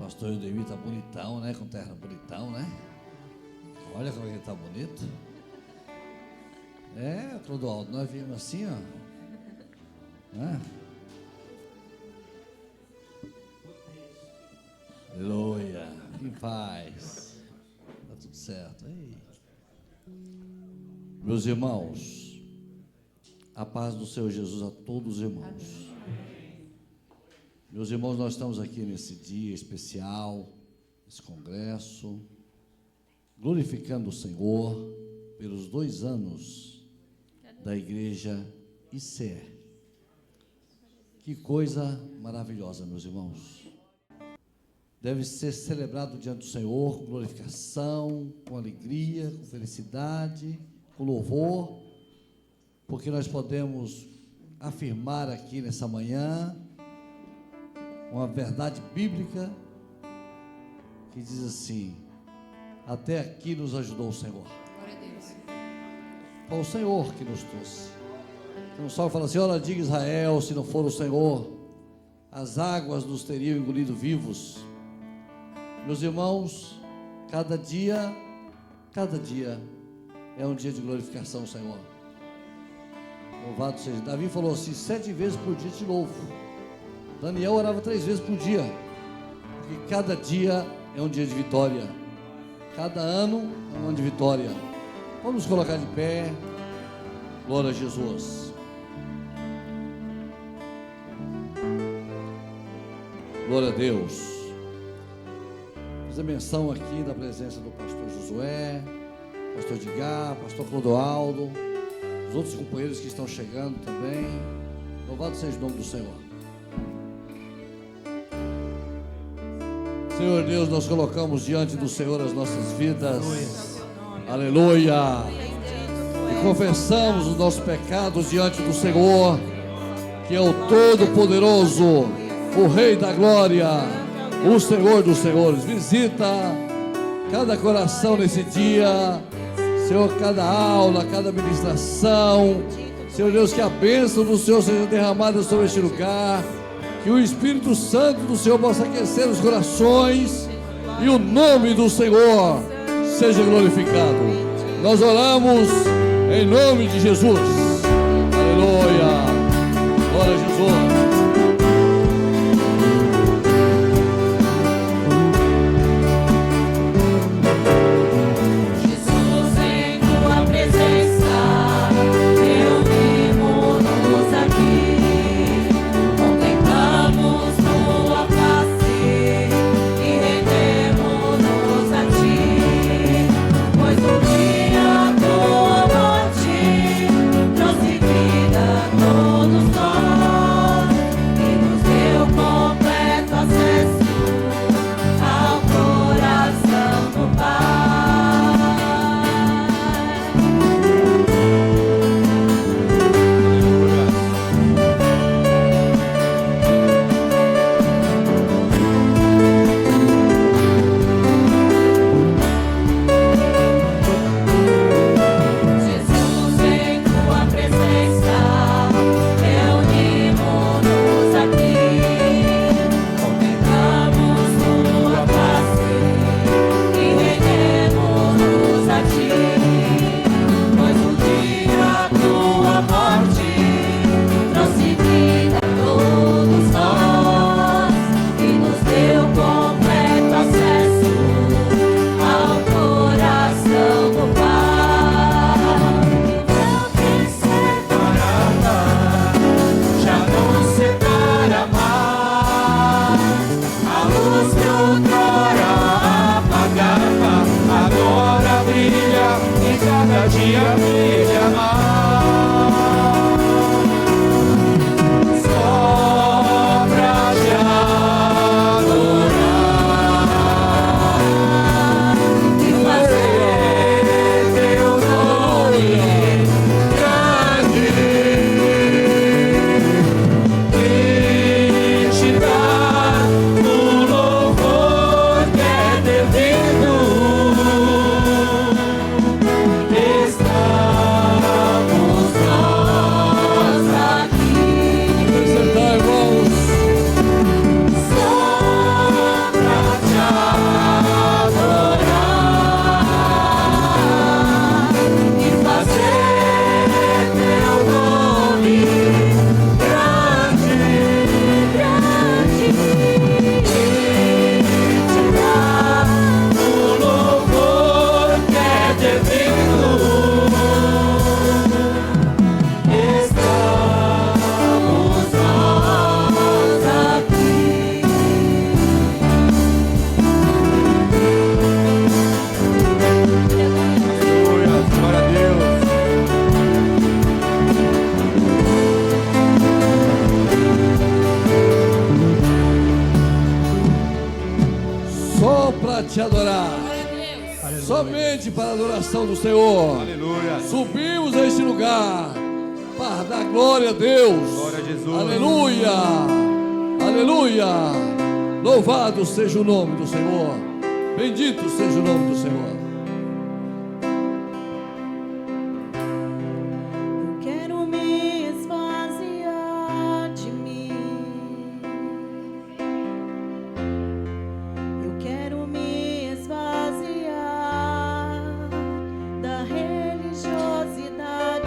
Pastor Eudemir tá bonitão, né? Com terra bonitão, né? Olha como ele tá bonito. É, Clodoaldo, nós vimos assim, ó. Né? Aleluia. Em paz. Tá tudo certo. Ei. Meus irmãos, a paz do Senhor Jesus a todos os irmãos. Meus irmãos, nós estamos aqui nesse dia especial, nesse congresso, glorificando o Senhor pelos 2 anos da igreja ICE. Que coisa maravilhosa, meus irmãos. Deve ser celebrado diante do Senhor com glorificação, com alegria, com felicidade, com louvor, porque nós podemos afirmar aqui nessa manhã uma verdade bíblica que diz assim: até aqui nos ajudou o Senhor. Glória a Deus. Foi o Senhor que nos trouxe. Então o Salmo fala assim: ora, diga Israel, se não for o Senhor, as águas nos teriam engolido vivos. Meus irmãos, cada dia é um dia de glorificação ao Senhor. Louvado seja. Davi falou assim: 7 vezes por dia te louvo. Daniel orava 3 vezes por dia, porque cada dia é um dia de vitória, cada ano é um ano de vitória. Vamos nos colocar de pé. Glória a Jesus. Glória a Deus. Fazer menção aqui da presença do pastor Josué, pastor Edgar, pastor Clodoaldo, os outros companheiros que estão chegando também. Louvado seja o nome do Senhor. Senhor Deus, nós colocamos diante do Senhor as nossas vidas. Aleluia. E confessamos os nossos pecados diante do Senhor, que é o Todo-Poderoso, o Rei da Glória, o Senhor dos Senhores. Visita cada coração nesse dia, Senhor, cada aula, cada ministração. Senhor Deus, que a bênção do Senhor seja derramada sobre este lugar, que o Espírito Santo do Senhor possa aquecer os corações e o nome do Senhor seja glorificado. Nós oramos em nome de Jesus. Aleluia. Glória a Jesus. Todos nós te adorar. Aleluia. Somente para a adoração do Senhor. Aleluia. Subimos a este lugar para dar glória a Deus. Glória a Jesus. Aleluia. Aleluia. Louvado seja o nome do Senhor. Bendito seja o nome do Senhor. Eu quero me esvaziar de mim. Eu quero me esvaziar da religiosidade.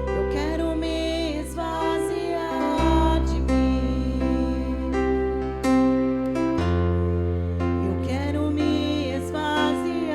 Eu quero me esvaziar de mim. Eu quero me esvaziar.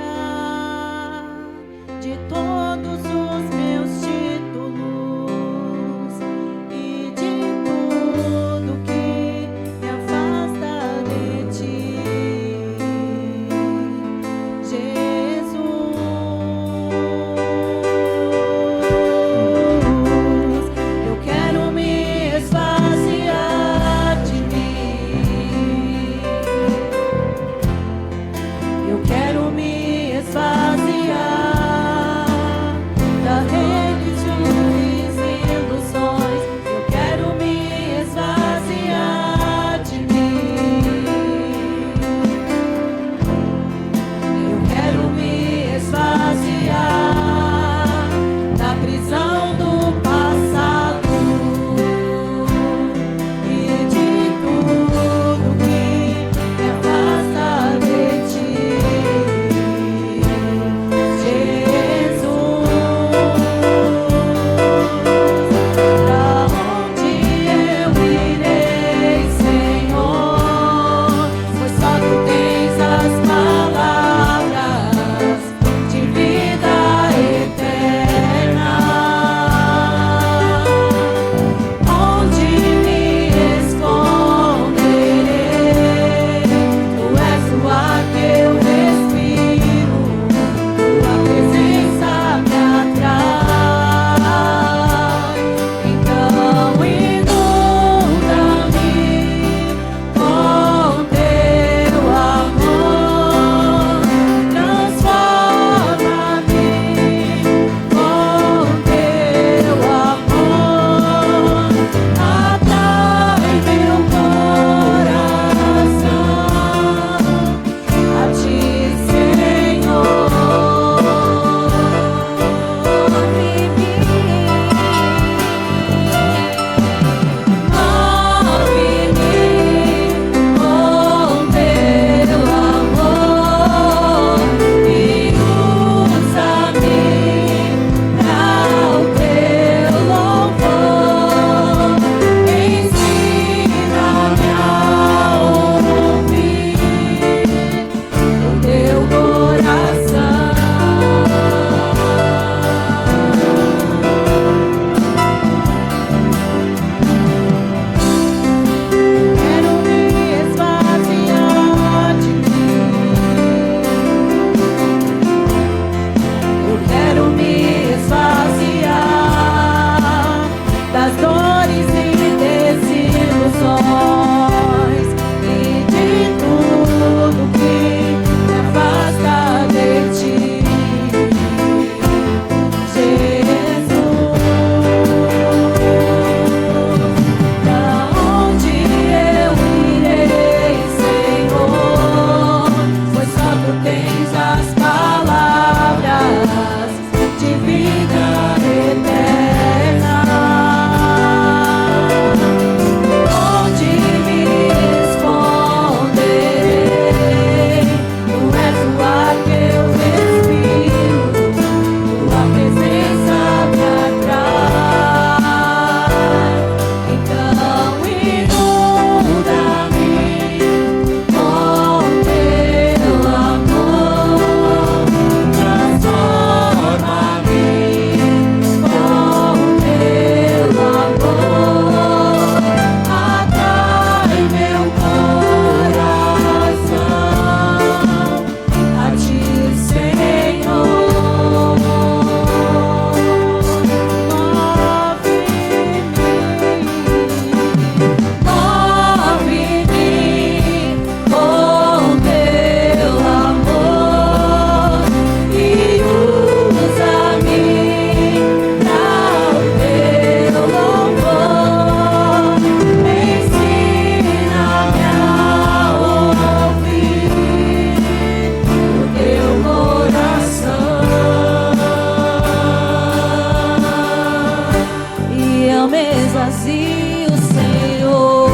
esvazie o Senhor.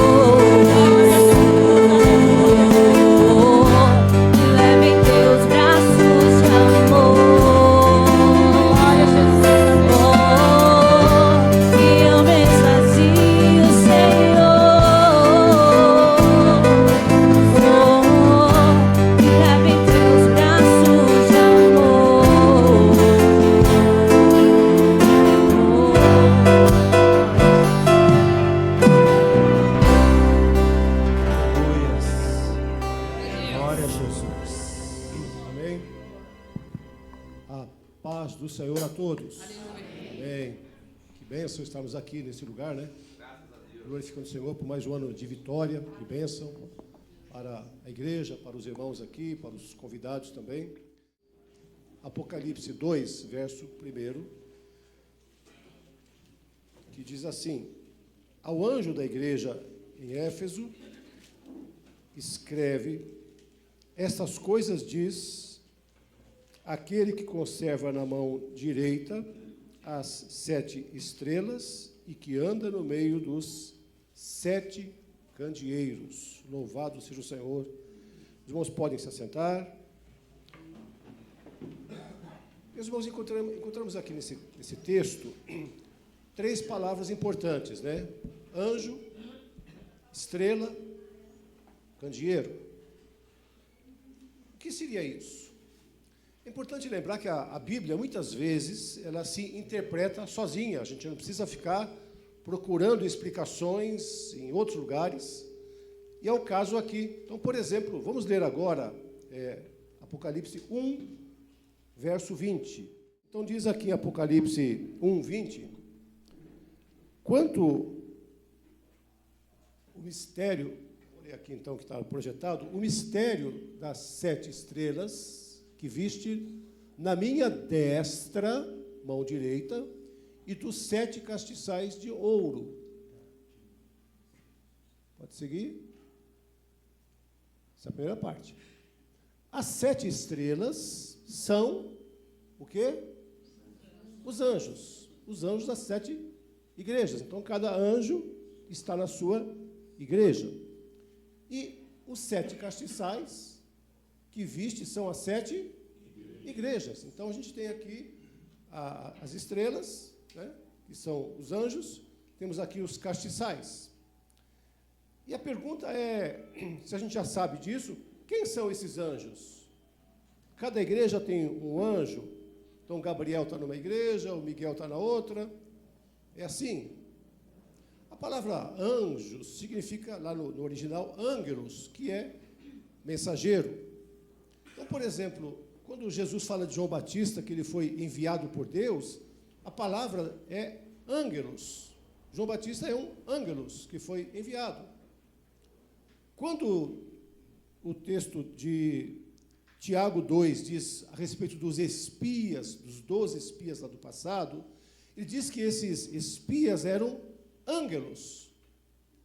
Me leve em teus braços de amor. Que eu me esvazie o Senhor. Me leve em teus braços de amor. Glória a Jesus. Amém. A paz do Senhor a todos. Amém. Que bênção estarmos aqui nesse lugar, né? Glorificando o Senhor por mais um ano de vitória, de bênção para a igreja, para os irmãos aqui, para os convidados também. Apocalipse 2, verso 1, que diz assim: ao anjo da igreja em Éfeso, escreve: estas coisas diz aquele que conserva na mão direita as 7 estrelas e que anda no meio dos 7 candeeiros. Louvado seja o Senhor. Os irmãos podem se assentar. Meus irmãos, encontramos aqui nesse texto 3 palavras importantes, né? Anjo, estrela, candeeiro. O que seria isso? É importante lembrar que a Bíblia, muitas vezes, ela se interpreta sozinha. A gente não precisa ficar procurando explicações em outros lugares. E é o caso aqui. Então, por exemplo, vamos ler agora Apocalipse 1, verso 20. Então, diz aqui em Apocalipse 1, 20, quanto o mistério, vou ler aqui então que está projetado, o mistério das 7 estrelas que viste na minha destra, mão direita, e dos 7 castiçais de ouro. Pode seguir? Essa é a primeira parte. As 7 estrelas são o quê? Os anjos. Os anjos das 7 igrejas. Então, cada anjo está na sua igreja. E os 7 castiçais que viste são as 7 igrejas. Então, a gente tem aqui as estrelas, né, que são os anjos, temos aqui os castiçais. E a pergunta é, se a gente já sabe disso, quem são esses anjos? Cada igreja tem um anjo. Então, Gabriel está numa igreja, o Miguel está na outra. É assim. A palavra anjos significa, lá no original, ângelos, que é mensageiro. Então, por exemplo, quando Jesus fala de João Batista, que ele foi enviado por Deus, a palavra é ângelos. João Batista é um ângelos que foi enviado. Quando o texto de Tiago 2 diz a respeito dos espias, dos 12 espias lá do passado, ele diz que esses espias eram ângelos.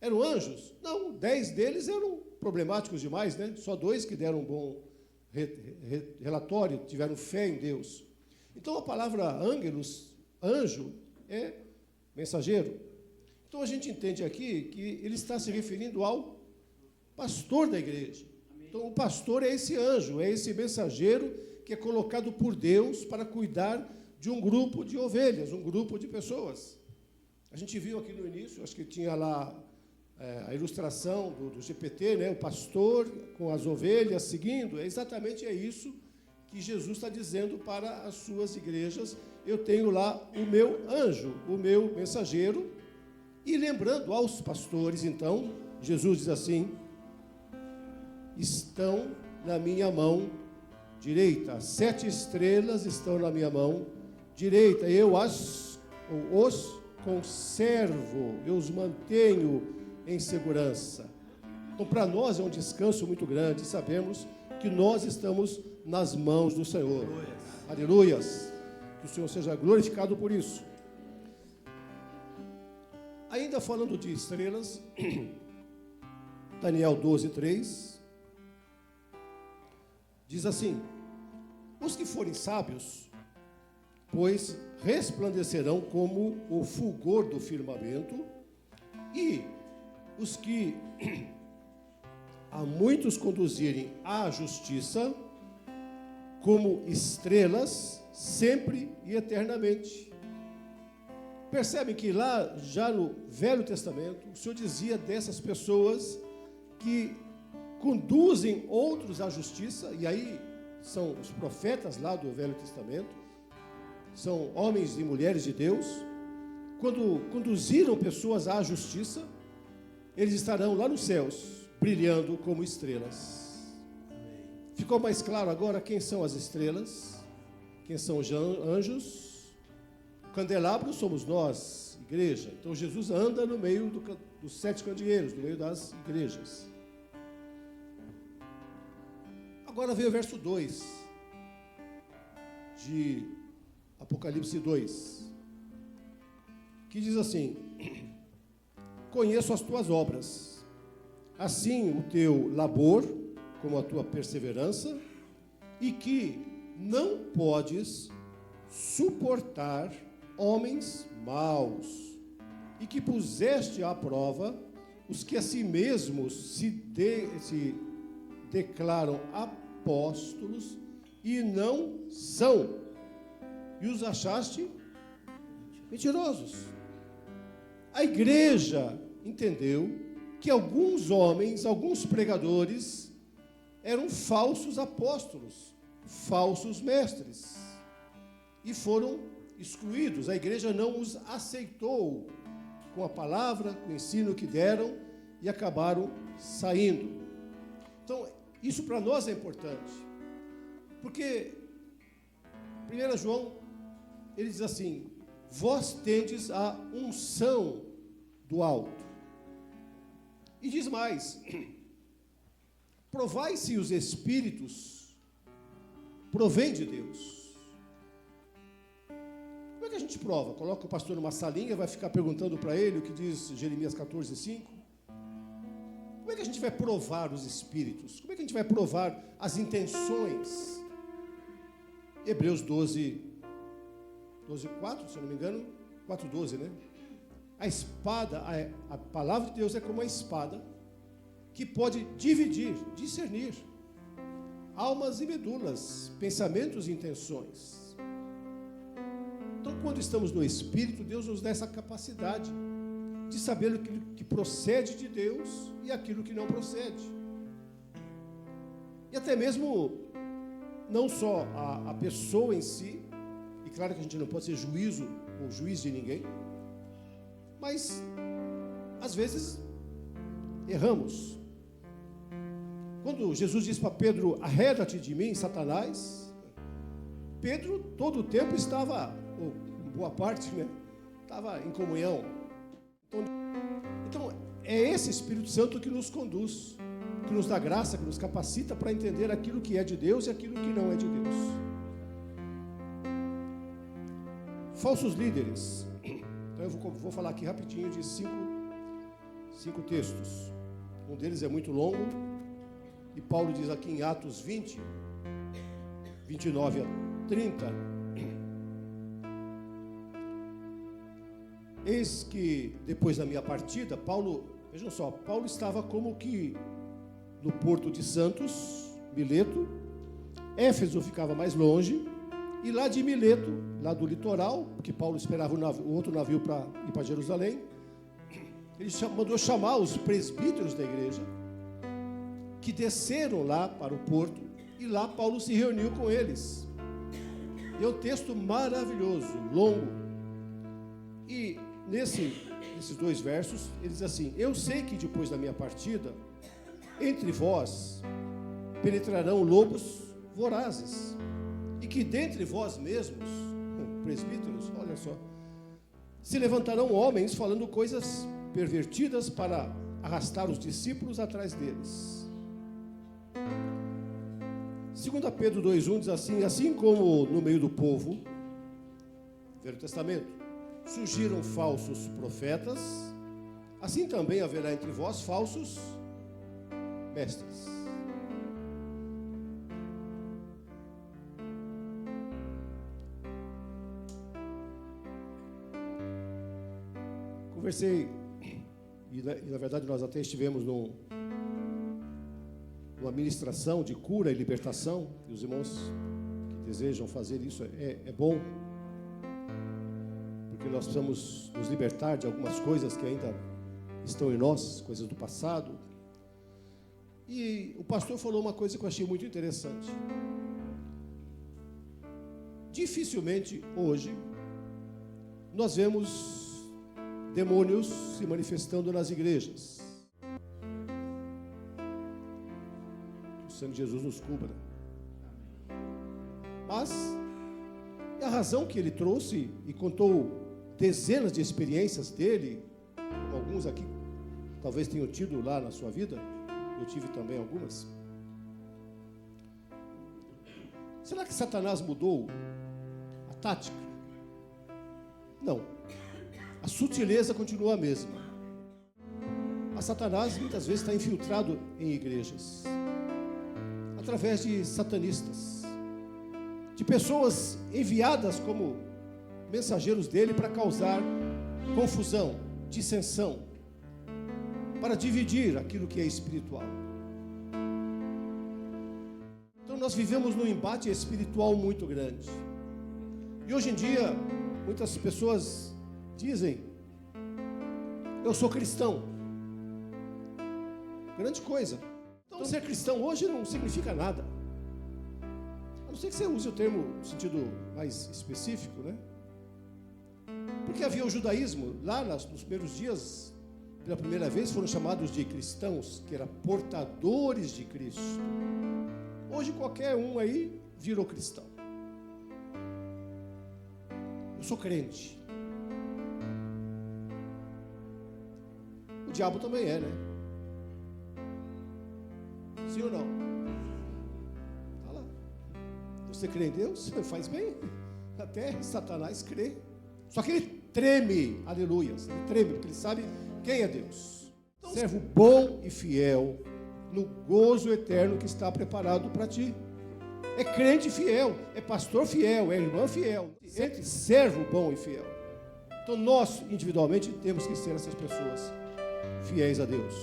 Eram anjos? Não, 10 deles eram problemáticos demais, né? Só 2 que deram um bom relatório, tiveram fé em Deus. Então, a palavra ângelos, anjo, é mensageiro. Então, a gente entende aqui que ele está se referindo ao pastor da igreja. Então, o pastor é esse anjo, é esse mensageiro que é colocado por Deus para cuidar de um grupo de ovelhas, um grupo de pessoas. A gente viu aqui no início, acho que tinha lá a ilustração do GPT, né? O pastor com as ovelhas seguindo. Exatamente isso que Jesus está dizendo para as suas igrejas. Eu tenho lá o meu anjo, o meu mensageiro. E lembrando aos pastores, então, Jesus diz assim: estão na minha mão direita. As 7 estrelas estão na minha mão direita. Eu os conservo, eu os mantenho em segurança. Então, para nós é um descanso muito grande. Sabemos que nós estamos nas mãos do Senhor. Aleluias. Que o Senhor seja glorificado por isso. Ainda falando de estrelas, Daniel 12, 3, diz assim: os que forem sábios, pois resplandecerão como o fulgor do firmamento, E os que a muitos conduzirem à justiça, como estrelas, sempre e eternamente. Percebem que lá, já no Velho Testamento, o Senhor dizia dessas pessoas que conduzem outros à justiça, e aí são os profetas lá do Velho Testamento, são homens e mulheres de Deus. Quando conduziram pessoas à justiça, eles estarão lá nos céus, brilhando como estrelas. Ficou mais claro agora quem são as estrelas? Quem são os anjos? O candelabro somos nós, igreja. Então Jesus anda no meio dos 7 candeeiros, no meio das igrejas. Agora vem o verso 2 de Apocalipse 2, que diz assim: conheço as tuas obras, assim o teu labor, como a tua perseverança, e que não podes suportar homens maus, e que puseste à prova os que a si mesmos se declaram apóstolos e não são, e os achaste mentirosos. A igreja entendeu que alguns homens, alguns pregadores, eram falsos apóstolos, falsos mestres, e foram excluídos. A igreja não os aceitou com a palavra, com o ensino que deram, e acabaram saindo. Então, isso para nós é importante, porque 1 João, ele diz assim: vós tendes a unção do alto. E diz mais: provai se os espíritos provêm de Deus. Como é que a gente prova? Coloca o pastor numa salinha, vai ficar perguntando para ele o que diz Jeremias 14:5. Como é que a gente vai provar os espíritos? Como é que a gente vai provar as intenções? Hebreus 12:4, se eu não me engano, 4:12, né? A espada, a palavra de Deus é como uma espada que pode dividir, discernir almas e medulas, pensamentos e intenções. Então, quando estamos no Espírito, Deus nos dá essa capacidade de saber aquilo que procede de Deus e aquilo que não procede. E até mesmo, não só a pessoa em si, e claro que a gente não pode ser juiz de ninguém, mas, às vezes, erramos. Quando Jesus diz para Pedro: arreda-te de mim, Satanás, Pedro todo o tempo estava, ou boa parte, né, estava em comunhão. Então, é esse Espírito Santo que nos conduz, que nos dá graça, que nos capacita para entender aquilo que é de Deus e aquilo que não é de Deus. Falsos líderes. Então eu vou falar aqui rapidinho de cinco textos. Um deles é muito longo, e Paulo diz aqui em Atos 20, 29 a 30: eis que depois da minha partida, vejam só, Paulo estava como que no porto de Santos, Mileto. Éfeso ficava mais longe, e lá de Mileto, lá do litoral, porque Paulo esperava o outro navio para ir para Jerusalém, ele mandou chamar os presbíteros da igreja, que desceram lá para o porto, e lá Paulo se reuniu com eles. E é um texto maravilhoso, longo. E nesses 2 versos, ele diz assim: eu sei que depois da minha partida, entre vós penetrarão lobos vorazes, e que dentre vós mesmos, presbíteros, olha só, se levantarão homens falando coisas pervertidas para arrastar os discípulos atrás deles. 2 Pedro 2:1 diz assim: assim como no meio do povo, Velho Testamento, surgiram falsos profetas, assim também haverá entre vós falsos mestres. Conversei e na verdade nós até estivemos numa ministração de cura e libertação, e os irmãos que desejam fazer isso é bom, porque nós precisamos nos libertar de algumas coisas que ainda estão em nós, coisas do passado. E o pastor falou uma coisa que eu achei muito interessante. Dificilmente hoje nós vemos demônios se manifestando nas igrejas. Que o sangue de Jesus nos cubra. Mas a razão que ele trouxe e contou dezenas de experiências dele, como alguns aqui talvez tenham tido lá na sua vida, eu tive também algumas. Será que Satanás mudou a tática? Não. A sutileza continua a mesma. Mas Satanás muitas vezes está infiltrado em igrejas, através de satanistas, de pessoas enviadas como mensageiros dele para causar confusão, dissensão, para dividir aquilo que é espiritual. Então nós vivemos num embate espiritual muito grande. E hoje em dia, muitas pessoas dizem: eu sou cristão. Grande coisa. Então ser cristão hoje não significa nada. A não ser que você use o termo no sentido mais específico, né? Porque havia o judaísmo, lá nos primeiros dias, pela primeira vez foram chamados de cristãos, que eram portadores de Cristo. Hoje qualquer um aí virou cristão. Eu sou crente. O diabo também é, né? Sim ou não? Tá lá. Você crê em Deus? Faz bem. Até Satanás crê. Só que ele treme, aleluia. Ele treme, porque ele sabe quem é Deus. Então, servo bom e fiel no gozo eterno que está preparado para ti. É crente fiel, é pastor fiel, é irmã fiel. Entre servo bom e fiel. Então nós, individualmente, temos que ser essas pessoas fiéis a Deus.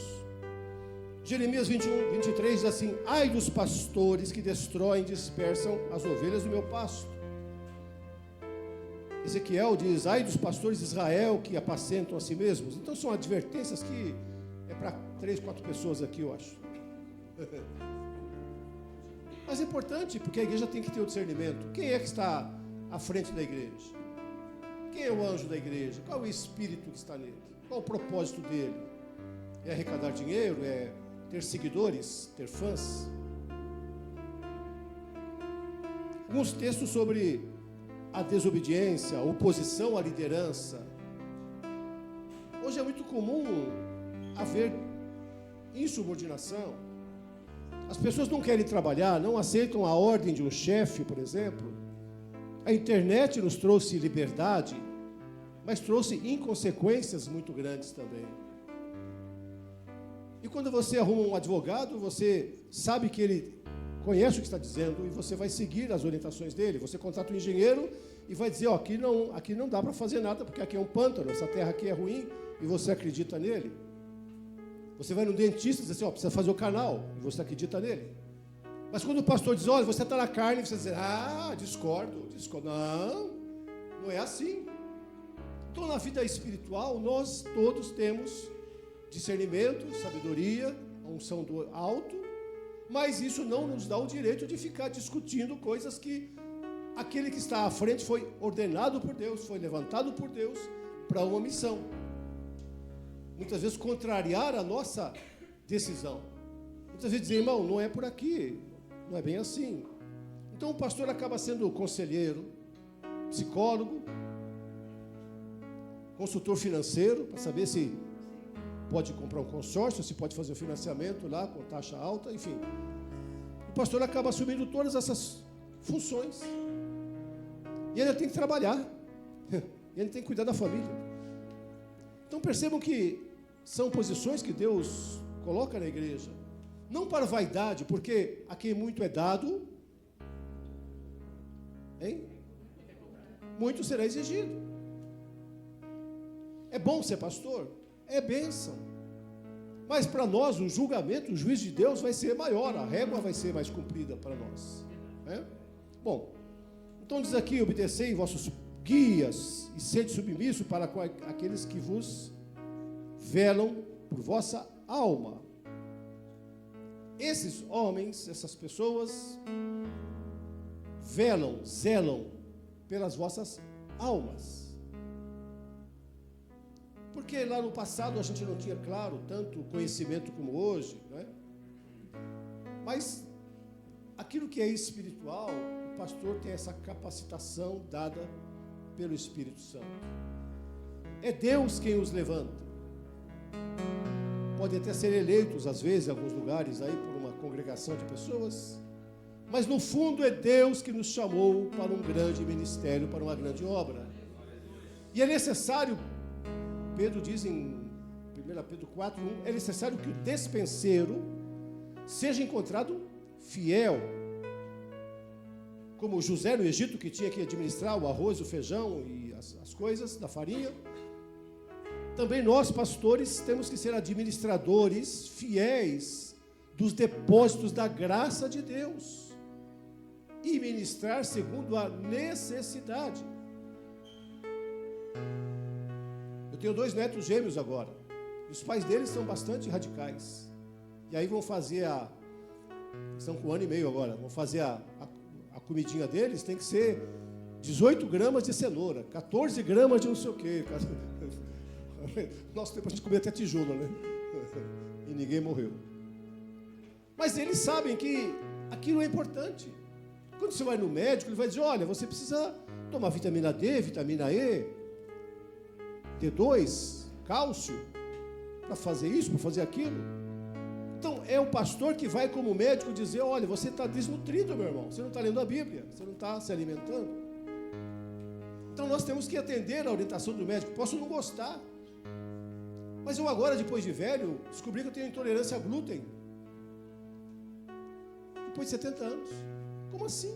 Jeremias 21:23 diz assim: ai dos pastores que destroem e dispersam as ovelhas do meu pasto. Ezequiel diz: ai dos pastores de Israel que apacentam a si mesmos. Então são advertências que é para 3, 4 pessoas aqui, eu acho. Mas é importante, porque a igreja tem que ter o discernimento. Quem é que está à frente da igreja? Quem é o anjo da igreja? Qual é o espírito que está nele? Qual o propósito dele? É arrecadar dinheiro? É ter seguidores? Ter fãs? Alguns textos sobre a desobediência, a oposição à liderança. Hoje é muito comum haver insubordinação. As pessoas não querem trabalhar, não aceitam a ordem de um chefe, por exemplo. A internet nos trouxe liberdade, mas trouxe inconsequências muito grandes também. E quando você arruma um advogado, você sabe que ele conhece o que está dizendo e você vai seguir as orientações dele. Você contrata um engenheiro e vai dizer: ó, aqui não dá para fazer nada, porque aqui é um pântano, essa terra aqui é ruim, e você acredita nele. Você vai no dentista e diz assim: ó, precisa fazer o canal, e você acredita nele. Mas quando o pastor diz: olha, você está na carne, você diz: ah, discordo. Não é assim. Então, na vida espiritual, nós todos temos discernimento, sabedoria, a unção do alto, mas isso não nos dá o direito de ficar discutindo coisas que aquele que está à frente foi ordenado por Deus, foi levantado por Deus para uma missão. Muitas vezes contrariar a nossa decisão. Muitas vezes dizer: irmão, não é por aqui, não é bem assim. Então o pastor acaba sendo conselheiro, psicólogo, consultor financeiro, para saber se pode comprar um consórcio, se pode fazer um financiamento lá com taxa alta, enfim. O pastor acaba assumindo todas essas funções. E ele tem que trabalhar. E ele tem que cuidar da família. Então percebam que são posições que Deus coloca na igreja. Não para vaidade, porque a quem muito é dado, muito será exigido. É bom ser pastor? É bênção. Mas para nós, o julgamento, o juízo de Deus vai ser maior, a régua vai ser mais cumprida para nós. Né? Bom, então diz aqui: obedecei vossos guias e sede submisso para aqueles que vos velam por vossa alma. Esses homens, essas pessoas, zelam pelas vossas almas. Porque lá no passado a gente não tinha, claro, tanto conhecimento como hoje, né? Mas aquilo que é espiritual, o pastor tem essa capacitação dada pelo Espírito Santo. É Deus quem os levanta. Podem até ser eleitos, às vezes, em alguns lugares, aí, por uma congregação de pessoas, mas no fundo é Deus que nos chamou para um grande ministério, para uma grande obra. E é necessário, Pedro diz em 1 Pedro 4:1, é necessário que o despenseiro seja encontrado fiel, como José no Egito, que tinha que administrar o arroz, o feijão e as coisas da farinha. Também nós, pastores, temos que ser administradores fiéis dos depósitos da graça de Deus e ministrar segundo a necessidade. Eu tenho 2 netos gêmeos agora, e os pais deles são bastante radicais. E aí vão fazer estão com 1 ano e meio agora, vão fazer a comidinha deles, tem que ser 18 gramas de cenoura, 14 gramas de não sei o quê. Nosso tempo a gente comia até tijolo, né? E ninguém morreu. Mas eles sabem que aquilo é importante. Quando você vai no médico, ele vai dizer: olha, você precisa tomar vitamina D, vitamina E, D2, cálcio, para fazer isso, para fazer aquilo. Então é o pastor que vai como médico dizer: olha, você está desnutrido, meu irmão, você não está lendo a Bíblia, você não está se alimentando. Então nós temos que atender a orientação do médico. Posso não gostar, mas eu agora, depois de velho, descobri que eu tenho intolerância a glúten. Depois de 70 anos. Como assim?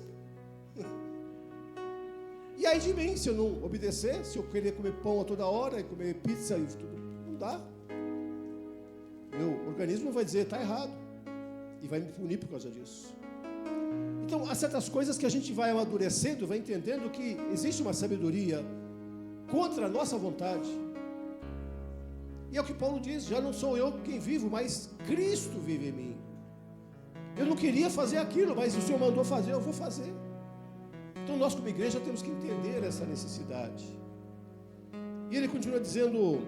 E aí de mim, se eu não obedecer, se eu querer comer pão a toda hora, e comer pizza e tudo, não dá. Meu organismo vai dizer: está errado. E vai me punir por causa disso. Então, há certas coisas que a gente vai amadurecendo, vai entendendo que existe uma sabedoria contra a nossa vontade. E é o que Paulo diz: já não sou eu quem vivo, mas Cristo vive em mim. Eu não queria fazer aquilo, mas o Senhor mandou fazer, eu vou fazer. Então nós como igreja temos que entender essa necessidade. E ele continua dizendo: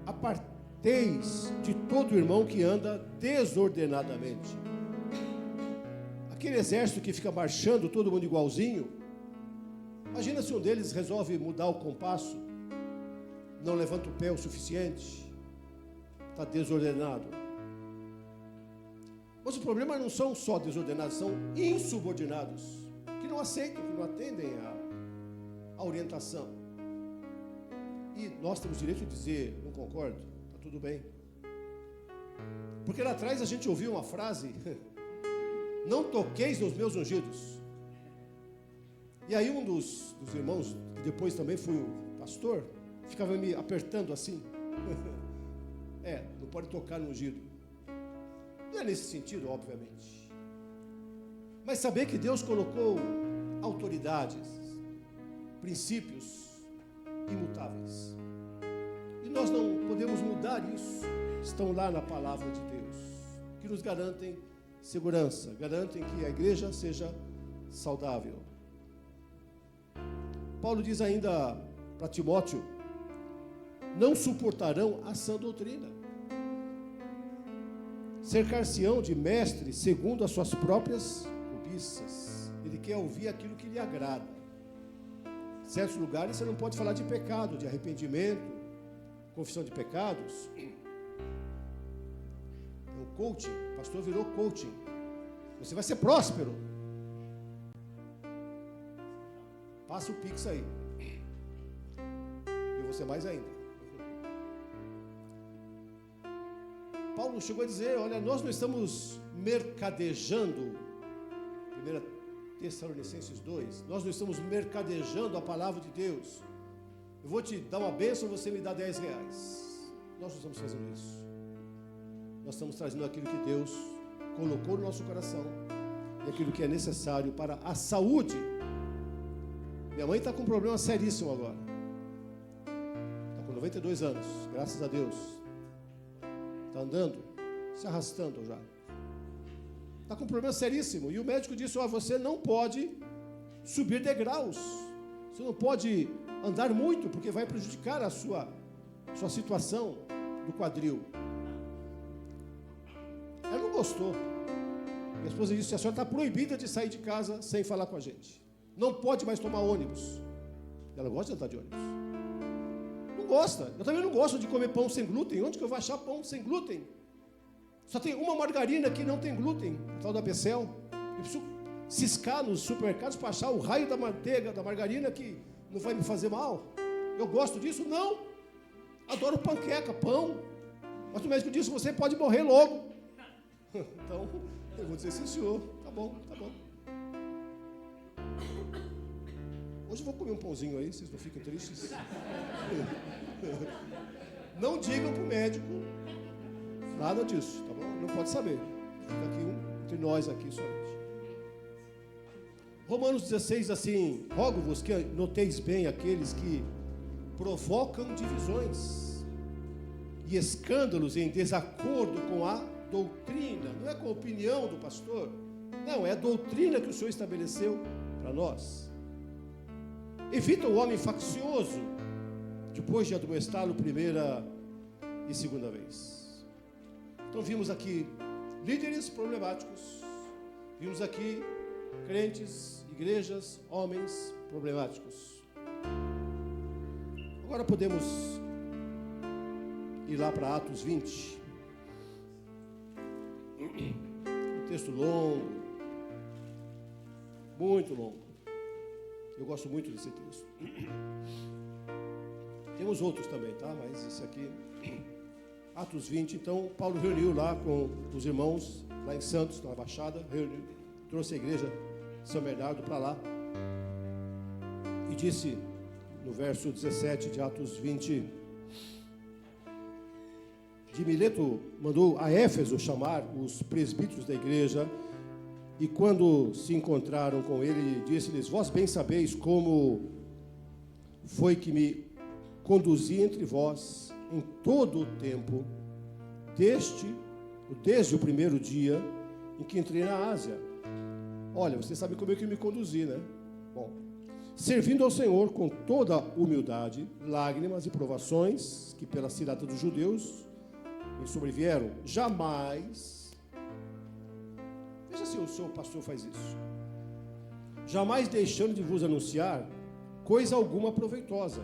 aparteis de todo irmão que anda desordenadamente. Aquele exército que fica marchando, todo mundo igualzinho. Imagina se um deles resolve mudar o compasso, não levanta o pé o suficiente, está desordenado. Mas o problema não são só desordenados, são insubordinados, que não aceitam, que não atendem a orientação. E nós temos direito de dizer: não concordo, está tudo bem. Porque lá atrás a gente ouviu uma frase: não toqueis nos meus ungidos. E aí um dos irmãos, que depois também foi o pastor, ficava me apertando assim. Não pode tocar no ungido. Não é nesse sentido, obviamente. Mas saber que Deus colocou autoridades, princípios imutáveis. E nós não podemos mudar isso. Estão lá na palavra de Deus, que nos garantem segurança, garantem que a igreja seja saudável. Paulo diz ainda para Timóteo: não suportarão a sã doutrina. Cercar-se-ão de mestres segundo as suas próprias cobiças. Ele quer ouvir aquilo que lhe agrada. Em certos lugares você não pode falar de pecado, de arrependimento, confissão de pecados. É o coaching, o pastor virou coaching. Você vai ser próspero. Passa o Pix aí. Eu vou ser mais ainda. Paulo chegou a dizer: olha, nós não estamos mercadejando, 1 Tessalonicenses 2, nós não estamos mercadejando a palavra de Deus. Eu vou te dar uma bênção, você me dá 10 reais. Nós não estamos fazendo isso. Nós estamos trazendo aquilo que Deus colocou no nosso coração e aquilo que é necessário para a saúde. Minha mãe está com um problema seríssimo agora. Está com 92 anos, graças a Deus. Está andando, se arrastando já. Está com um problema seríssimo. E o médico disse, você não pode subir degraus. Você não pode andar muito, porque vai prejudicar a sua situação do quadril. Ela não gostou. Minha esposa disse, a senhora está proibida de sair de casa sem falar com a gente. Não pode mais tomar ônibus. Ela gosta de andar de ônibus. Não gosta. Eu também não gosto de comer pão sem glúten. Onde que eu vou achar pão sem glúten? Só tem uma margarina que não tem glúten, a tal da Becel. Eu preciso ciscar nos supermercados para achar o raio da manteiga, da margarina, que não vai me fazer mal. Eu gosto disso? Não. Adoro panqueca, pão. Mas o médico disse, você pode morrer logo. Então, eu vou dizer, sim, senhor. Tá bom, tá bom. Hoje eu vou comer um pãozinho aí, vocês não ficam tristes. Não digam para o médico nada disso, tá bom? Não pode saber. Fica aqui entre nós aqui somente. Romanos 16, assim, rogo-vos que noteis bem aqueles que provocam divisões e escândalos em desacordo com a doutrina. Não é com a opinião do pastor, não, é a doutrina que o Senhor estabeleceu para nós. Evita o homem faccioso, depois de admoestá-lo primeira e segunda vez. Então vimos aqui líderes problemáticos, vimos aqui crentes, igrejas, homens problemáticos. Agora podemos ir lá para Atos 20. Um texto longo, muito longo. Eu gosto muito desse texto. Temos outros também, tá? Mas esse aqui, Atos 20. Então, Paulo reuniu lá com os irmãos, lá em Santos, na Baixada, reuniu, trouxe a igreja de São Bernardo para lá. E disse, no verso 17 de Atos 20, de Mileto mandou a Éfeso chamar os presbíteros da igreja, e quando se encontraram com ele, disse-lhes, vós bem sabeis como foi que me conduzi entre vós em todo o tempo, desde o primeiro dia em que entrei na Ásia. Olha, você sabe como é que me conduzi, né? Bom, servindo ao Senhor com toda humildade, lágrimas e provações que pela cilada dos judeus me sobrevieram, jamais, veja se o seu pastor faz isso, jamais deixando de vos anunciar coisa alguma proveitosa,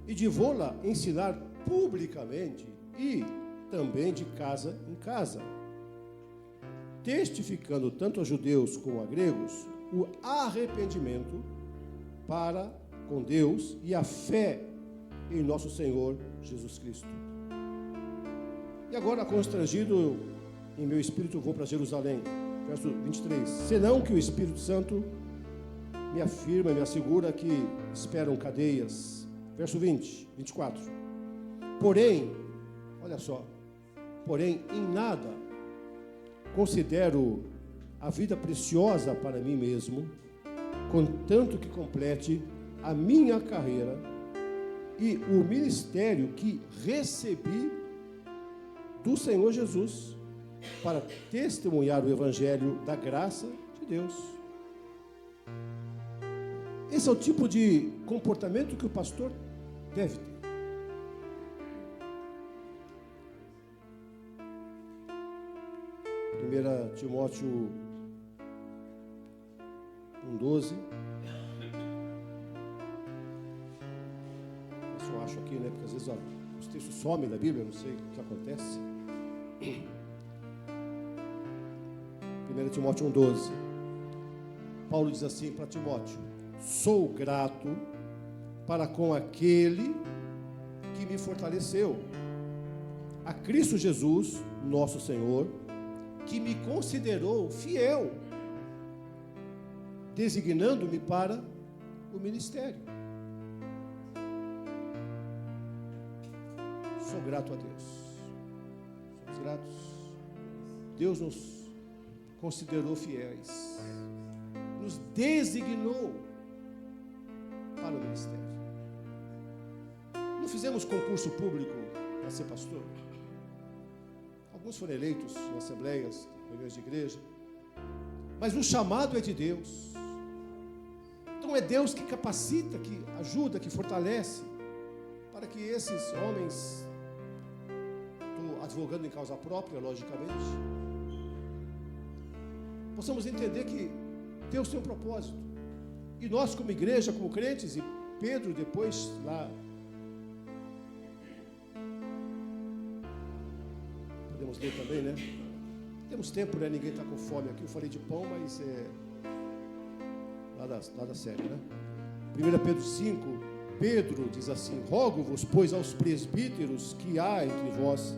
e de vô-la ensinar publicamente e também de casa em casa, testificando tanto a judeus como a gregos o arrependimento para com Deus e a fé em nosso Senhor Jesus Cristo. E agora, constrangido em meu espírito, vou para Jerusalém. Verso 23. Senão que o Espírito Santo me afirma, me assegura que esperam cadeias. Verso 24. Porém, olha só, porém em nada considero a vida preciosa para mim mesmo, contanto que complete a minha carreira e o ministério que recebi do Senhor Jesus para testemunhar o evangelho da graça de Deus. Esse é o tipo de comportamento que o pastor deve ter. Primeira Timóteo 1:12. Isso eu acho aqui, né? Porque às vezes os textos somem da Bíblia, eu não sei o que acontece. 1 Timóteo 1:12. Paulo diz assim para Timóteo: sou grato para com aquele que me fortaleceu, a Cristo Jesus, nosso Senhor, que me considerou fiel, designando-me para o ministério. sou grato a Deus. Somos gratos. Deus nos considerou fiéis, nos designou para o ministério. Não fizemos concurso público para ser pastor. Alguns foram eleitos em assembleias, reuniões de igreja, mas o chamado é de Deus. Então é Deus que capacita, que ajuda, que fortalece, para que esses homens, estou advogando em causa própria, logicamente, possamos entender que Deus tem um propósito. E nós, como igreja, como crentes, e Pedro depois lá, podemos ler também, né? Temos tempo, né? Ninguém está com fome aqui. Eu falei de pão, mas é lá da série, né? 1 Pedro 5, Pedro diz assim: rogo-vos, pois, aos presbíteros que há entre vós,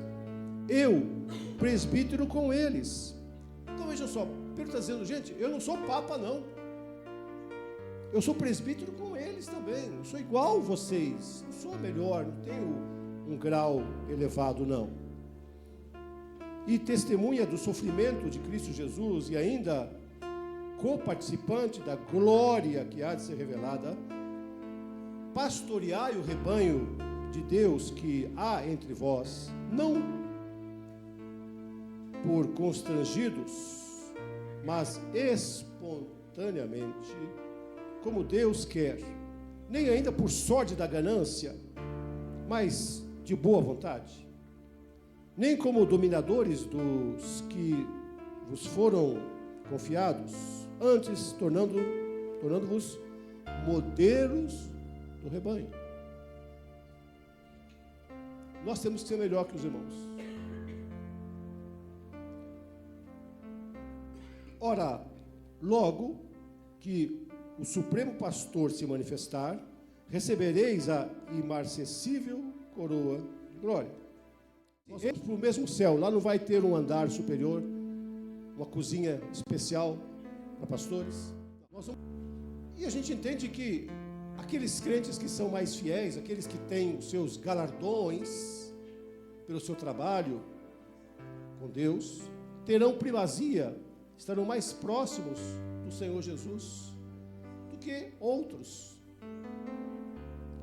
eu, presbítero com eles. Então vejam só, Pedro está dizendo, gente, eu não sou papa, não. Eu sou presbítero com eles também. Eu sou igual a vocês. Não sou melhor, não tenho um grau elevado, não. E testemunha do sofrimento de Cristo Jesus e ainda coparticipante da glória que há de ser revelada, pastoreai o rebanho de Deus que há entre vós, não por constrangidos, mas espontaneamente, como Deus quer, nem ainda por sorte da ganância, mas de boa vontade, nem como dominadores dos que vos foram confiados, antes tornando-vos modelos do rebanho. Nós temos que ser melhor que os irmãos. Ora, logo que o Supremo Pastor se manifestar, recebereis a imarcessível coroa de glória. Nós vamos para o mesmo céu. Lá não vai ter um andar superior, uma cozinha especial para pastores. E a gente entende que aqueles crentes que são mais fiéis, aqueles que têm os seus galardões pelo seu trabalho com Deus, terão primazia, estarão mais próximos do Senhor Jesus do que outros.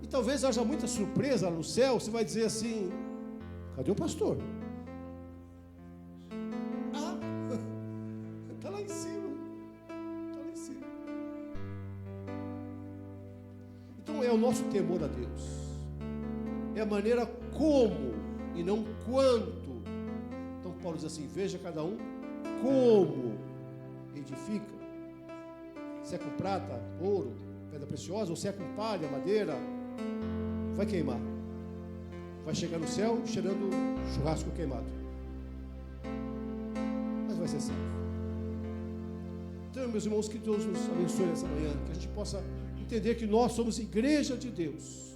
E talvez haja muita surpresa lá no céu. Você vai dizer assim: cadê o pastor? Ah, está lá em cima. Está lá em cima. Então é o nosso temor a Deus. É a maneira como e não quanto. Então Paulo diz assim: veja cada um como edifica. Se é com prata, ouro, pedra preciosa, ou se é com palha, madeira, vai queimar. Vai chegar no céu cheirando churrasco queimado. Mas vai ser salvo. Então, meus irmãos, que Deus nos abençoe nessa manhã, que a gente possa entender que nós somos igreja de Deus,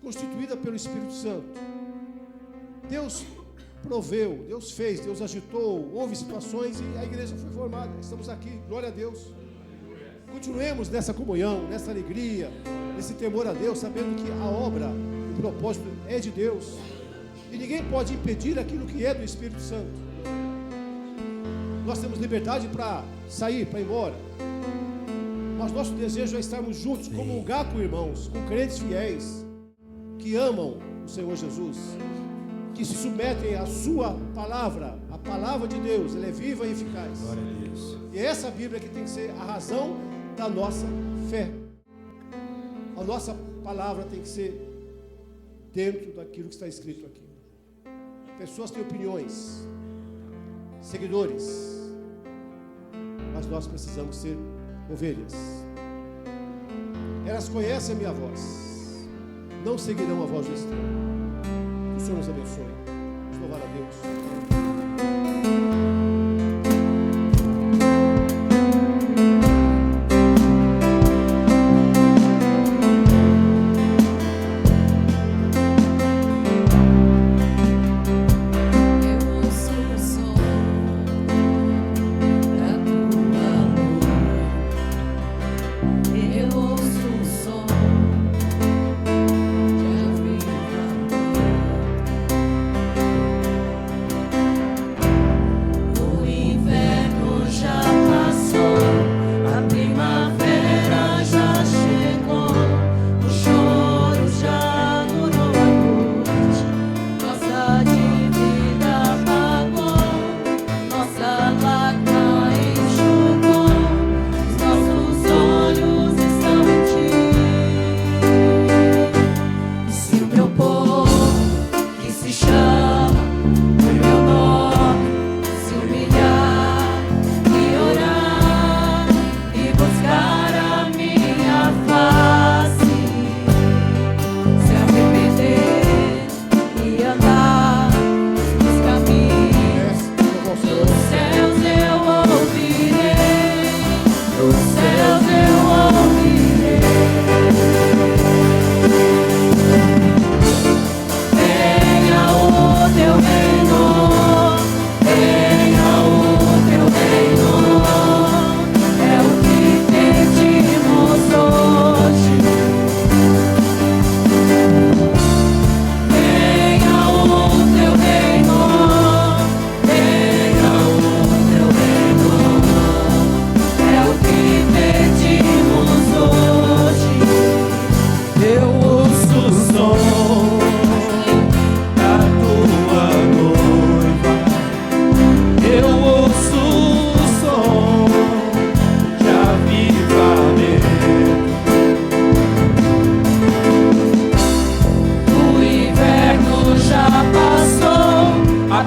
constituída pelo Espírito Santo. Deus proveu, Deus fez, Deus agitou, houve situações e a igreja foi formada. Estamos aqui, glória a Deus. Continuemos nessa comunhão, nessa alegria, nesse temor a Deus, sabendo que a obra, o propósito é de Deus. E ninguém pode impedir aquilo que é do Espírito Santo. Nós temos liberdade para sair, para ir embora. Mas nosso desejo é estarmos juntos, comungar com irmãos, com crentes fiéis, que amam o Senhor Jesus, que se submetem à sua palavra. A palavra de Deus, ela é viva e eficaz. Glória a Deus. E é essa Bíblia que tem que ser a razão da nossa fé. A nossa palavra tem que ser dentro daquilo que está escrito aqui. Pessoas têm opiniões, seguidores, mas nós precisamos ser ovelhas. Elas conhecem a minha voz, não seguirão a voz do estranho. Que o Senhor nos abençoe. Vamos louvar a Deus. Eu ouço o som de avivamento.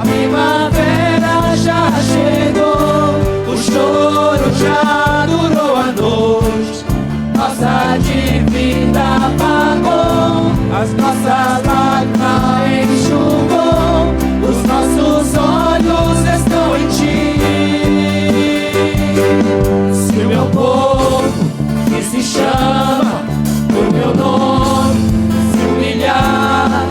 primavera já chegou, o choro já durou a noite, nossa dívida pagou, as nossas lágrimas enxugou, os nossos olhos estão em ti. Se o meu povo que se chama o meu nome se humilhar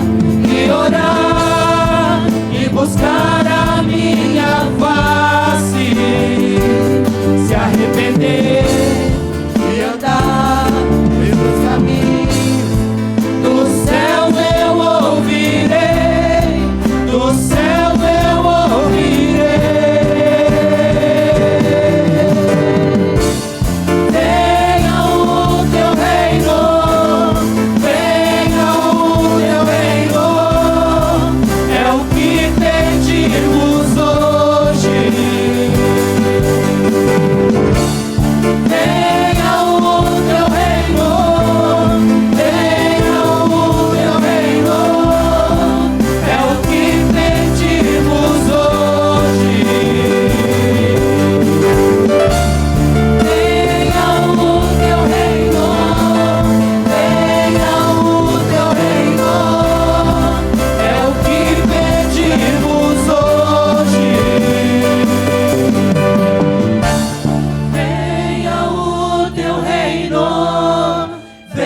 e orar e buscar a minha face, se arrepender e andar pelos caminhos do céu, eu ouvirei, do céu eu ouvirei. Venha o teu reino, venha o teu reino, é o que pedimos hoje. Venha o teu reino, venha o teu reino, é o que pedimos hoje. Venha o teu reino,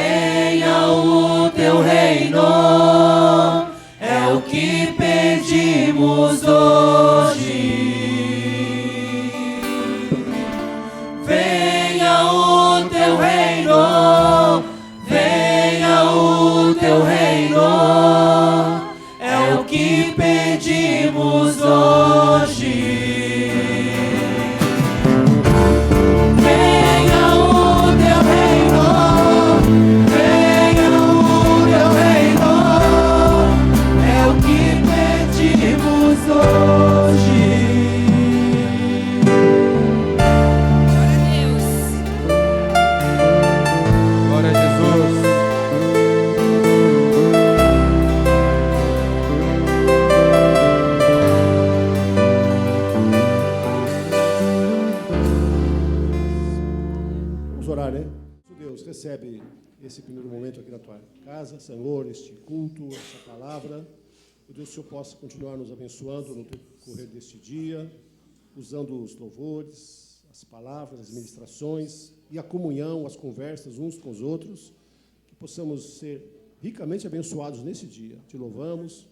venha o teu reino, é o que pedimos hoje. Venha o teu reino, venha o teu reino, é o que pedimos hoje. Venha o teu reino, venha o teu reino, é o que pedimos hoje. Venha o teu reino, venha o teu reino, é o que pedimos hoje. Glória a Jesus. Vamos orar, né? Deus, recebe esse primeiro momento aqui na tua casa, Senhor, este culto, essa palavra. Que Deus, o Senhor possa continuar nos abençoando no decorrer deste dia, usando os louvores, as palavras, as ministrações e a comunhão, as conversas uns com os outros, que possamos ser ricamente abençoados nesse dia. Te louvamos,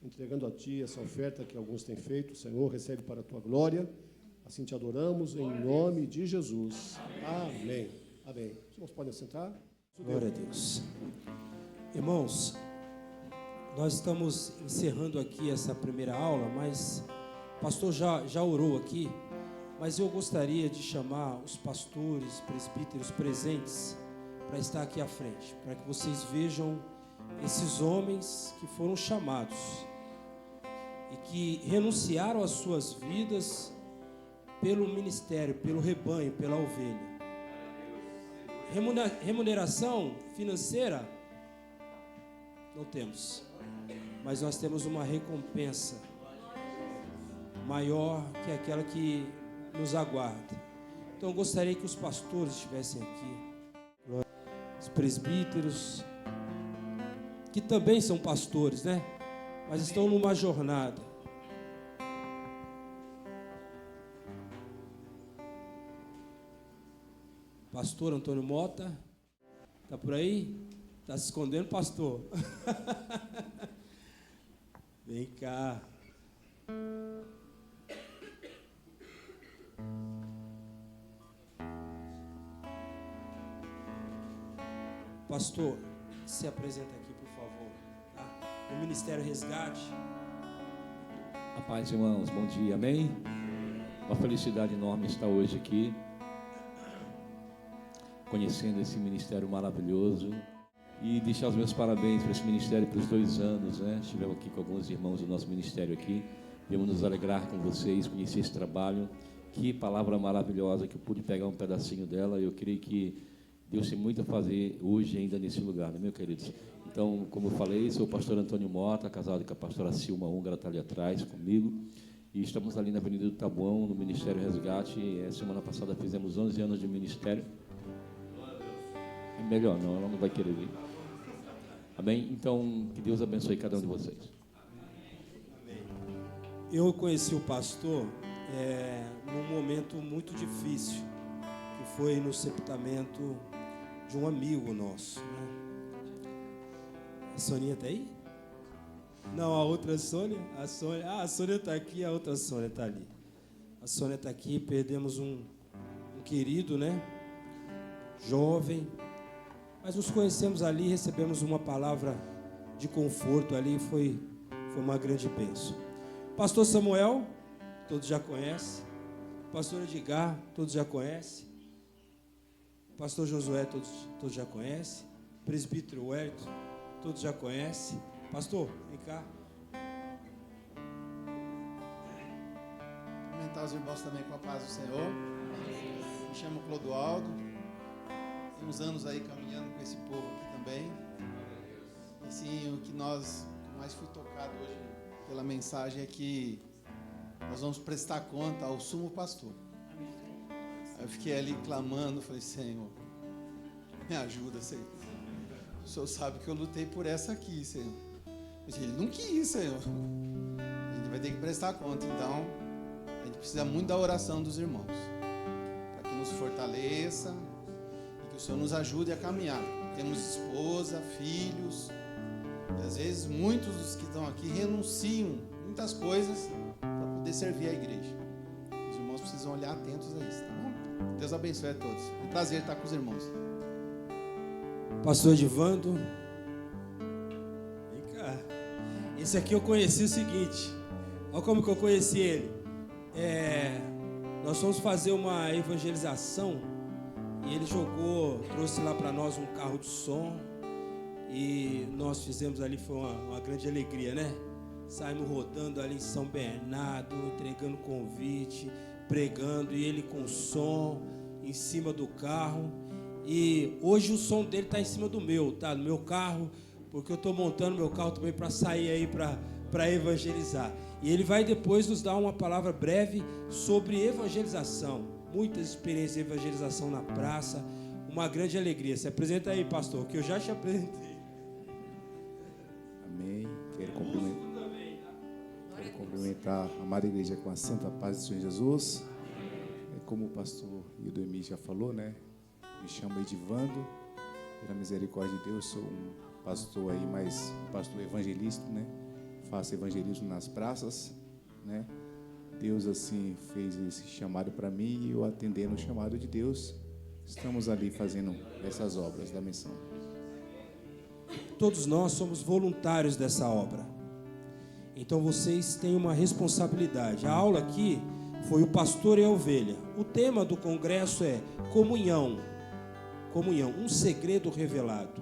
entregando a Ti essa oferta que alguns têm feito. Senhor, recebe para a Tua glória. Assim te adoramos, em nome de Jesus. Amém. Amém. Os irmãos podem sentar. Glória a Deus. Irmãos, nós estamos encerrando aqui essa primeira aula, mas o pastor já orou aqui, mas eu gostaria de chamar os pastores, presbíteros presentes para estar aqui à frente, para que vocês vejam esses homens que foram chamados e que renunciaram às suas vidas pelo ministério, pelo rebanho, pela ovelha. Remuneração financeira não temos, mas nós temos uma recompensa maior que aquela que nos aguarda. Então eu gostaria que os pastores estivessem aqui, os presbíteros, que também são pastores, né? Mas estão numa jornada. Pastor Antônio Mota, tá por aí? Tá se escondendo, pastor? Vem cá. Pastor, se apresenta aqui, por favor, tá? O Ministério Resgate. A paz, irmãos, bom dia, amém? Uma felicidade enorme estar hoje aqui, conhecendo esse ministério maravilhoso, e deixar os meus parabéns para esse ministério pelos 2 anos, né? Estivemos aqui com alguns irmãos do nosso ministério aqui, viemos nos alegrar com vocês, conhecer esse trabalho. Que palavra maravilhosa, que eu pude pegar um pedacinho dela. Eu creio que Deus tem muito a fazer hoje ainda nesse lugar, né, meus queridos? Então, como eu falei, sou o pastor Antônio Mota, casado com a pastora Silma Húngara, está ali atrás comigo. E estamos ali na Avenida do Taboão, no Ministério Resgate. Semana passada fizemos 11 anos de ministério. É melhor não, ela não vai querer vir. Amém? Então, que Deus abençoe cada um de vocês. Eu conheci o pastor num momento muito difícil, que foi no sepultamento de um amigo nosso, né? A Soninha está aí? Não, a outra Sônia. A Sônia está aqui, a outra Sônia está ali. A Sônia está aqui, perdemos um querido, né? Jovem. Mas nos conhecemos ali, recebemos uma palavra de conforto ali, foi uma grande bênção. Pastor Samuel, todos já conhecem. Pastor Edgar, todos já conhecem. Pastor Josué, todos já conhecem. Presbítero Wellington, todos já conhecem. Pastor, vem cá. Cumprimentar os irmãos também com a paz do Senhor. Me chamo Clodoaldo. Tem uns anos aí caminhando com esse povo aqui também. Assim, o que mais fui tocado hoje pela mensagem é que nós vamos prestar conta ao sumo pastor. Aí eu fiquei ali clamando, falei, Senhor, me ajuda, Senhor. O Senhor sabe que eu lutei por essa aqui, Senhor. Ele não quis, Senhor. A gente vai ter que prestar conta, então a gente precisa muito da oração dos irmãos, para que nos fortaleça e que o Senhor nos ajude a caminhar. Temos esposa, filhos, e às vezes muitos dos que estão aqui renunciam muitas coisas para poder servir a igreja. Os irmãos precisam olhar atentos a isso, tá bom? Deus abençoe a todos. É um prazer estar com os irmãos. Pastor Edivando. Vem cá. Esse aqui eu conheci o seguinte. Olha como que eu conheci ele. Nós fomos fazer uma evangelização e ele trouxe lá para nós um carro de som e nós fizemos ali, foi uma grande alegria, né? Saímos rodando ali em São Bernardo, entregando convite, pregando, e ele com som em cima do carro. E hoje o som dele está em cima do meu, tá? No meu carro, porque eu estou montando meu carro também para sair aí para evangelizar. E ele vai depois nos dar uma palavra breve sobre evangelização. Muitas experiências de evangelização na praça, uma grande alegria. Se apresenta aí, pastor, que eu já te apresentei. Amém. Quero cumprimentar a amada igreja com a santa paz do Senhor Jesus. Como o pastor Ildemir já falou, né? Me chamo Edivando. Pela misericórdia de Deus, sou um pastor aí, mas pastor evangelista, né? Faço evangelismo nas praças, né? Deus assim fez esse chamado para mim e eu, atendendo o chamado de Deus, estamos ali fazendo essas obras da missão. Todos nós somos voluntários dessa obra. Então vocês têm uma responsabilidade. A aula aqui foi o pastor e a ovelha. O tema do congresso é comunhão. Comunhão, um segredo revelado.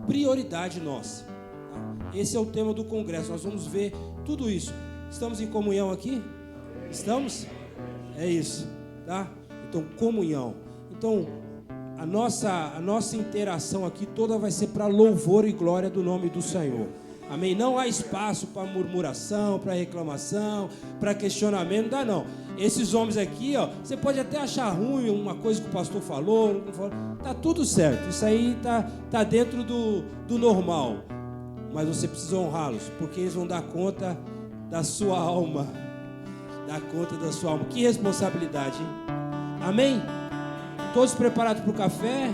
Prioridade nossa. Esse é o tema do congresso. Nós vamos ver tudo isso. Estamos em comunhão aqui? Estamos? É isso, tá? Então, comunhão. Então, a nossa interação aqui toda vai ser para louvor e glória do nome do Senhor. Amém? Não há espaço para murmuração, para reclamação, para questionamento, não dá não. Esses homens aqui, ó, você pode até achar ruim uma coisa que o pastor falou, não falou, tá tudo certo. Isso aí tá dentro do normal. Mas você precisa honrá-los, porque eles vão dar conta da sua alma. Dar conta da sua alma. Que responsabilidade, hein? Amém? Todos preparados para o café?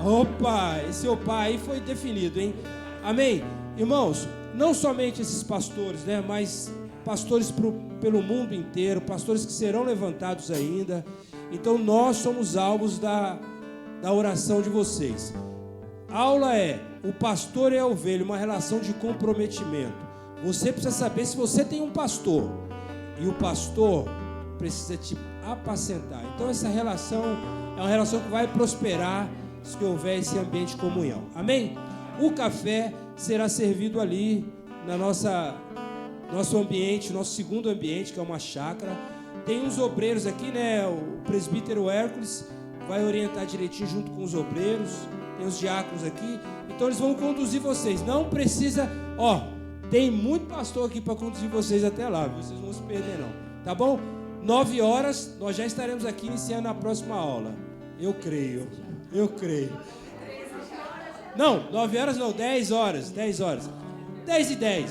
Opa, esse opa aí foi definido, hein? Amém? Irmãos, não somente esses pastores, né? Mas pastores pelo mundo inteiro, pastores que serão levantados ainda. Então nós somos alvos da oração de vocês. A aula é o pastor e a ovelha, uma relação de comprometimento. Você precisa saber se você tem um pastor e o pastor precisa te apacentar. Então essa relação é uma relação que vai prosperar se houver esse ambiente de comunhão. Amém? O café será servido ali na nosso ambiente, nosso segundo ambiente, que é uma chácara. Tem uns obreiros aqui, né? O presbítero Hércules vai orientar direitinho junto com os obreiros, tem os diáconos aqui, então eles vão conduzir vocês. Não precisa, tem muito pastor aqui para conduzir vocês até lá, viu? Vocês não vão se perder não, tá bom? 9 horas, nós já estaremos aqui iniciando a próxima aula. Eu creio. Não, 9 horas não, 10 horas. 10h10.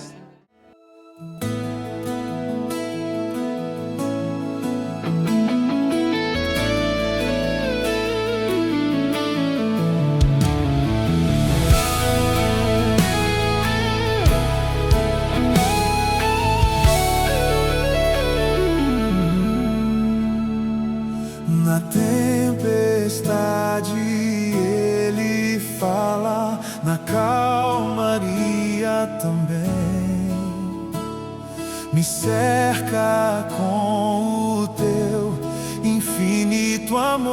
Na tempestade ele fala, na calmaria também. Me cerca com o teu infinito amor.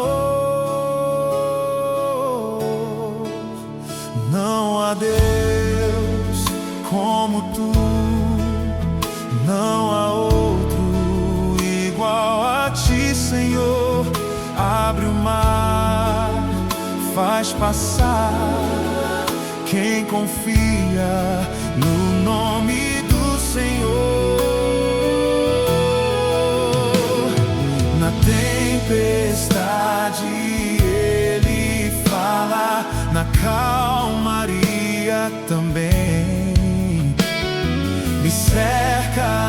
Não há Deus como tu, não há outro igual a ti, Senhor. Abre o mar, faz passar quem confia no nome do Senhor. Na tempestade ele fala, na calmaria também. Me cerca